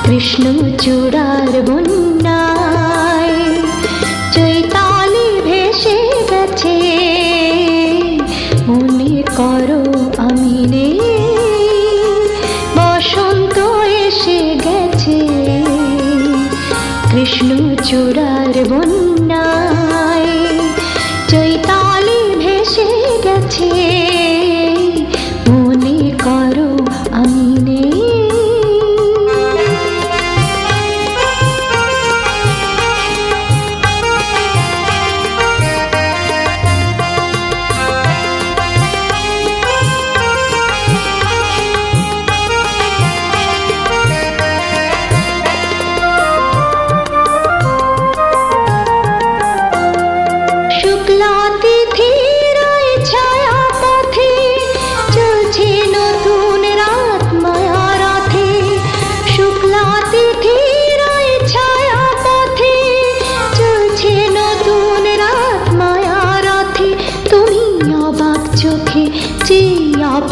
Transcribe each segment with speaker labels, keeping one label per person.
Speaker 1: কৃষ্ণ চূড়ার বন্যায় চৈতালি ভেসে গেছে, মনে করো আমি নেই, বসন্ত এসে গেছে। কৃষ্ণ চূড়ার বন্যায় চৈতালি ভেসে গেছে, মনে করো আমি নেই।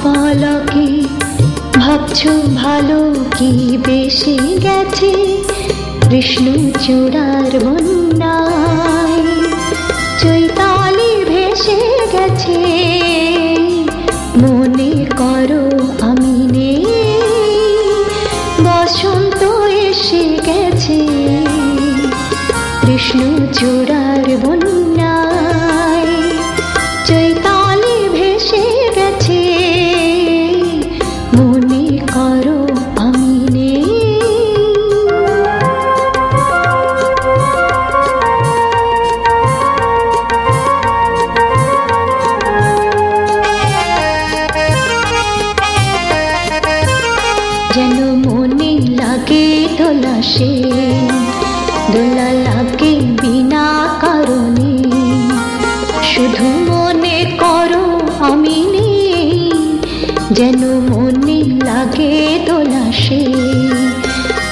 Speaker 1: পালকে ভাবছো ভালো কি বেশি গেছে, কৃষ্ণ চূড়ার বন্যায় চৈতালি ভেসে গেছে, মনে করো আমি নেই, বসন্ত এসে গেছে। কৃষ্ণ চূড়ার বন্যায় চৈতালি ভেসে গেছে, মনে করো আমি নেই। যেন মনে লাগে দোলা সে, দোলা লাগে বিনা কারণে, শুধু মনে করো আমি নেই। যেন মনে লাগে দোলা সে,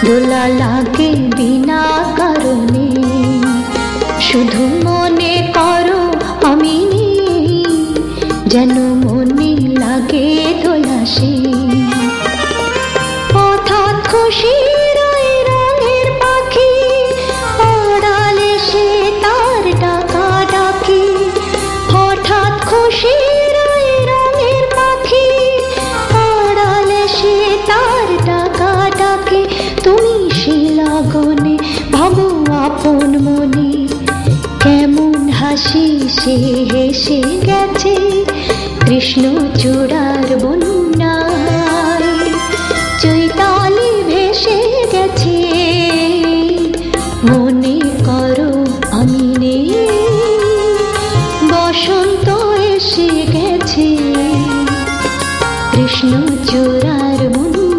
Speaker 1: দোলা লাগে বিনা কারণে, শুধু মনে করো আমি নেই। যেন মনে লাগে দোলা সে, হঠাৎ খুশির ওই রঙের পাখি আড়ালে সে তার ডাকা ডাকি, হঠাৎ খুশির ওই রঙের পাখি আড়ালে সে তার ডাকা ডাকি। তুমি সে লগনে ভাবো আপন মনে, কেমন হাসি সে হেসে গেছে। কৃষ্ণ চূড়ার বন্যায় চৈতালি ভেসে গেছে, মনে করো আমি নেই, বসন্ত এসে গেছে। কৃষ্ণ চূড়ার বন্যায়